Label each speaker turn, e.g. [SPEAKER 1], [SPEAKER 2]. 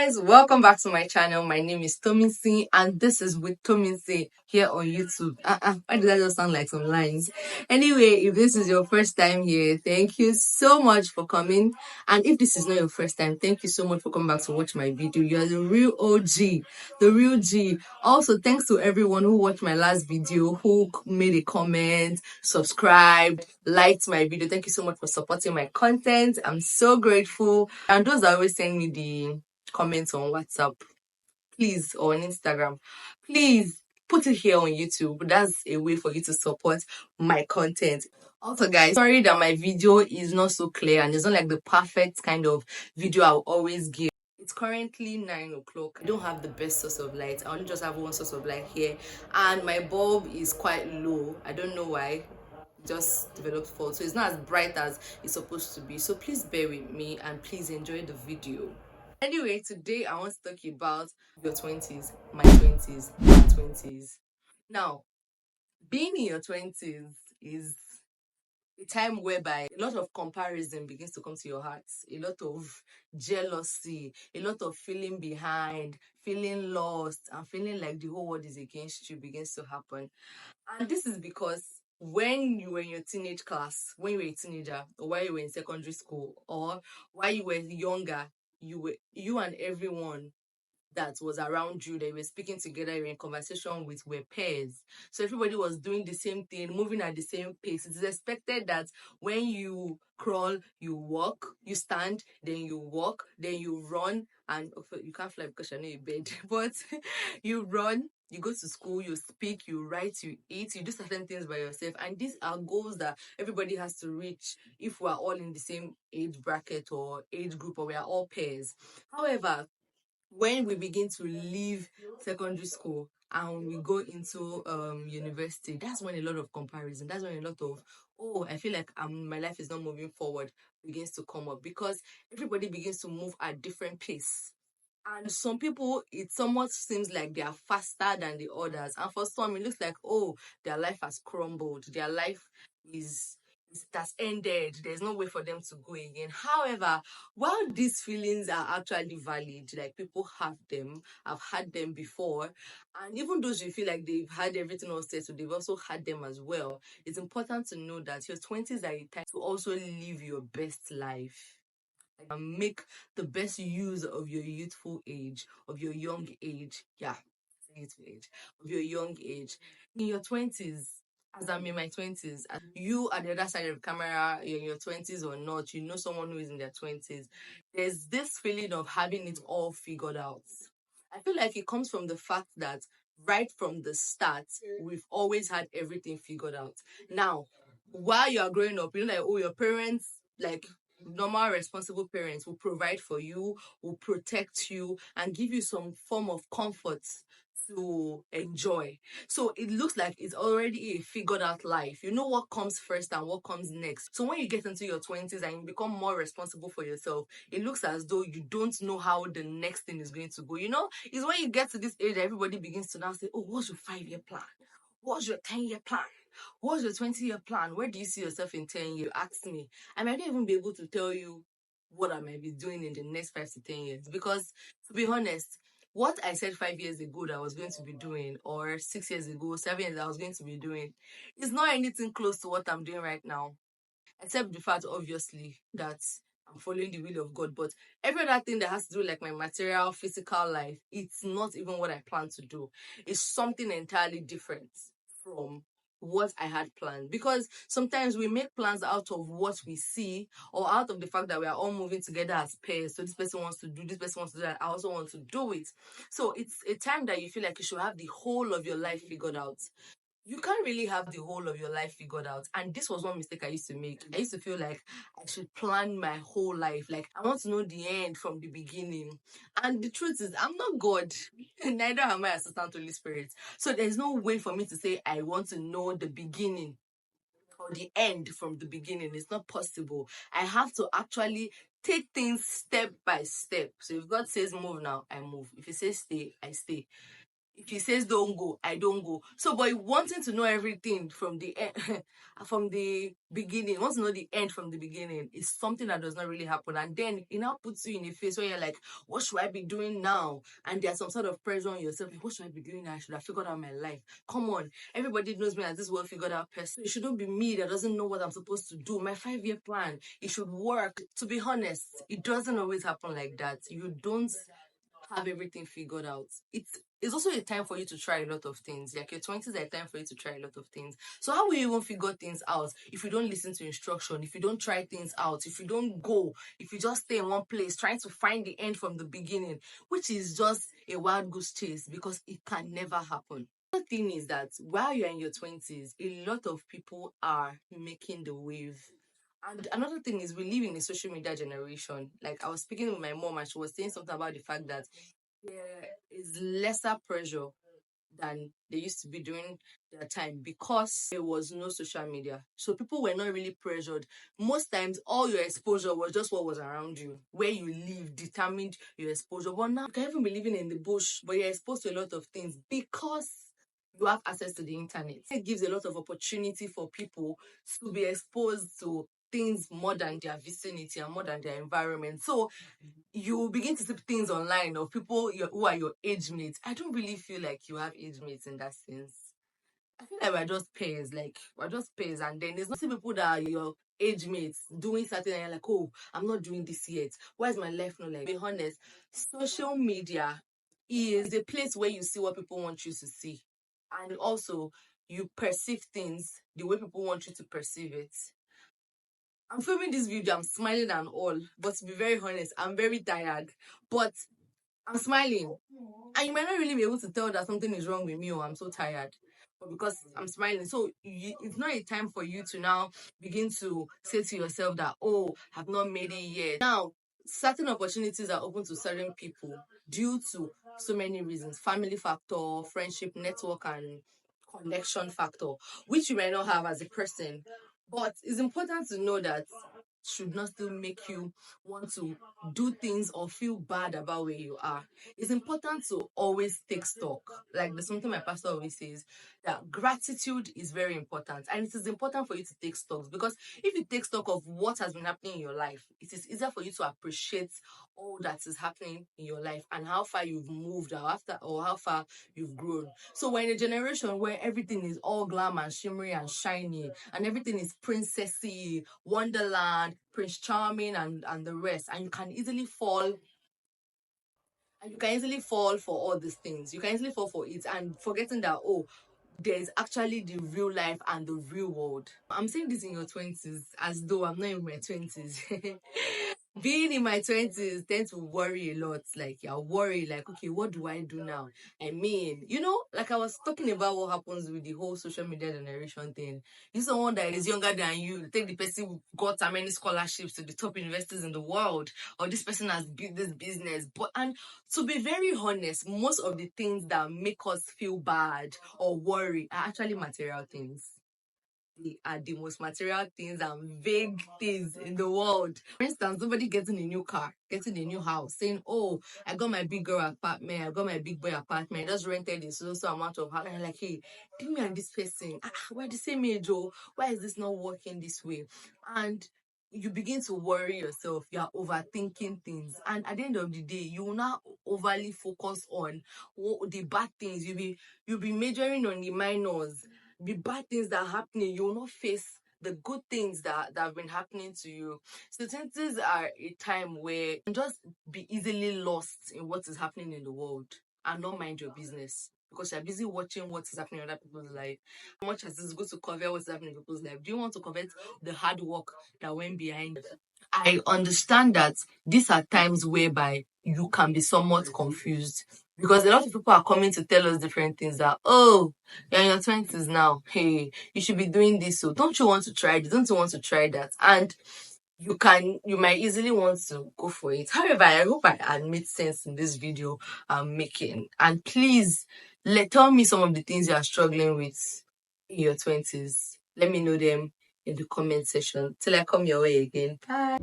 [SPEAKER 1] Guys, welcome back to my channel. My name is Tomisin and this is with Tomisin here on YouTube. Why did that just sound like some lines? Anyway, if this is your first time here, thank you so much for coming. And if this is not your first time, thank you so much for coming back to watch my video. You are the real OG, the real G. Also, thanks to everyone who watched my last video, who made a comment, subscribed, liked my video. Thank you so much for supporting my content. I'm so grateful. And those that always send me the comments on WhatsApp, please, or on Instagram, please put it here on YouTube. That's a way for you to support my content. Also, guys, sorry that my video is not so clear and it's not like the perfect kind of video I'll always give. It's currently 9 o'clock. I don't have the best source of light. I only just have one source of light here, and my bulb is quite low. I don't know why. Just developed fault, so it's not as bright as it's supposed to be. So please bear with me and please enjoy the video. Anyway, today I want to talk about your 20s, my 20s, my 20s. Now, being in your 20s is a time whereby a lot of comparison begins to come to your heart, a lot of jealousy, a lot of feeling behind, feeling lost, and feeling like the whole world is against you begins to happen. And this is because when you were in your teenage class, when you were a teenager, or while you were in secondary school, or while you were younger, you and everyone that was around you, that you were speaking together, you were in conversation with, were peers. So everybody was doing the same thing, moving at the same pace. It is expected that when you crawl, you walk, you stand, then you walk, then you run, and you can't fly because you're not in bed, but you run, you go to school, you speak, you write, you eat, you do certain things by yourself. And these are goals that everybody has to reach if we're all in the same age bracket or age group, or we are all peers. However, when we begin to leave secondary school and we go into university, that's when a lot of comparison, that's when a lot of, oh, I feel like my life is not moving forward, begins to come up, because everybody begins to move at different pace. And some people, it somewhat seems like they are faster than the others, and for some it looks like, oh, their life has crumbled, their life is that's ended, there's no way for them to go again. However, while these feelings are actually valid, like people have them, I've had them before, and even those you feel like they've had everything all set, so they've also had them as well. It's important to know that your 20s are a time to also live your best life and make the best use of your youthful age, of your young age. Yeah, youthful age, of your young age. In your 20s, as I'm in my 20s, and you at the other side of the camera, you're in your 20s or not, you know someone who is in their 20s, there's this feeling of having it all figured out. I feel like it comes from the fact that right from the start, we've always had everything figured out. Now, while you are growing up, you know, like, oh, your parents, like normal responsible parents, will provide for you, will protect you, and give you some form of comfort to enjoy. So it looks like it's already a figured out life. You know what comes first and what comes next. So when you get into your 20s and you become more responsible for yourself, it looks as though you don't know how the next thing is going to go. You know, it's when you get to this age that everybody begins to now say, oh, what's your 5-year plan? What's your 10-year plan? What's your 20-year plan? Where do you see yourself in 10 years? You ask me. I might not even be able to tell you what I might be doing in the next 5 to 10 years. Because, to be honest, what I said 5 years ago that I was going to be doing, or 6 years ago, 7 years I was going to be doing, is not anything close to what I'm doing right now. Except the fact, obviously, that I'm following the will of God. But every other thing that has to do with like my material, physical life, it's not even what I plan to do. It's something entirely different from what I had planned. Because sometimes we make plans out of what we see, or out of the fact that we are all moving together as pairs. So this person wants to do this, person wants to do that, I also want to do it. So it's a time that you feel like you should have the whole of your life figured out. You can't really have the whole of your life figured out. And this was one mistake I used to make. I used to feel like I should plan my whole life. Like, I want to know the end from the beginning. And the truth is, I'm not God. Neither am I Assistant Holy Spirit. So there's no way for me to say I want to know the beginning or the end from the beginning. It's not possible. I have to actually take things step by step. So if God says move now, I move. If He says stay, I stay. If he says don't go, I don't go. So, but wanting to know everything from the end, from the beginning, wants to know the end from the beginning, is something that does not really happen. And then it now puts you in a phase where you're like, what should I be doing now? And there's some sort of pressure on yourself. Like, what should I be doing now? I should have figured out my life. Come on, everybody knows me as this well figured out person. It shouldn't be me that doesn't know what I'm supposed to do. My 5-year plan, it should work. To be honest, it doesn't always happen like that. You don't have everything figured out. It's also a time for you to try a lot of things. Like your 20s are a time for you to try a lot of things. So how will you even figure things out if you don't listen to instruction, if you don't try things out, if you don't go, if you just stay in one place trying to find the end from the beginning, which is just a wild goose chase, because it can never happen. The thing is that while you're in your 20s, a lot of people are making the wave. And another thing is, we live in a social media generation. Like, I was speaking with my mom and she was saying something about the fact that there is lesser pressure than they used to be during their time because there was no social media. So people were not really pressured. Most times, all your exposure was just what was around you. Where you live determined your exposure. But now, you can even be living in the bush, but you're exposed to a lot of things because you have access to the internet. It gives a lot of opportunity for people to be exposed to things more than their vicinity and more than their environment. So you begin to see things online of people who are your age mates. I don't really feel like you have age mates in that sense. I feel like we're just peers, and then there's not people that are your age mates doing something and you're like, oh, I'm not doing this yet. Why is my life not like? Be honest, social media is a place where you see what people want you to see, and also you perceive things the way people want you to perceive it. I'm filming this video, I'm smiling and all, but to be very honest, I'm very tired, but I'm smiling. And you might not really be able to tell that something is wrong with me or I'm so tired. But because I'm smiling. So it's not a time for you to now begin to say to yourself that, oh, I've not made it yet. Now, certain opportunities are open to certain people due to so many reasons. Family factor, friendship, network, and connection factor, which you may not have as a person. But it's important to know that should not still make you want to do things or feel bad about where you are. It's important to always take stock. Like there's something my pastor always says, that gratitude is very important. And it is important for you to take stock, because if you take stock of what has been happening in your life, it is easier for you to appreciate all that is happening in your life and how far you've moved or how far you've grown. So we're in a generation where everything is all glam and shimmery and shiny and everything is princessy, Wonderland, Prince Charming, and the rest. And you can easily fall for all these things. You can easily fall for it and forgetting that, oh, there's actually the real life and the real world. I'm saying this in your 20s as though I'm not in my 20s. Being in my 20s tend to worry a lot. Like you're worried, like, okay, what do I do now? I mean, like I was talking about what happens with the whole social media generation thing. You're someone that is younger than you, take the person who got how many scholarships to the top universities in the world, or this person has built this business. And to be very honest, most of the things that make us feel bad or worry are actually material things. They are the most material things and vague things in the world. For instance, somebody getting a new car, getting a new house, saying, oh, I got my big girl apartment, I got my big boy apartment, I just rented this so amount of house. And I'm like, hey, give me and this person, we're the same age, oh, why is this not working this way? And you begin to worry yourself, you're overthinking things, and at the end of the day, you will not overly focus on the bad things. You'll be majoring on the minors. The bad things that are happening, you will not face the good things that have been happening to you. So twenties are a time where you can just be easily lost in what is happening in the world and not mind your business, because you're busy watching what is happening in other people's life. How much as it's good to cover what's happening in people's life, do you want to cover the hard work that went behind it? I understand that these are times whereby you can be somewhat confused, because a lot of people are coming to tell us different things that, oh, you're in your 20s now. Hey, you should be doing this. So don't you want to try this? Don't you want to try that? And you might easily want to go for it. However, I hope I made sense in this video I'm making. And please tell me some of the things you are struggling with in your 20s. Let me know them in the comment section. Till I come your way again. Bye.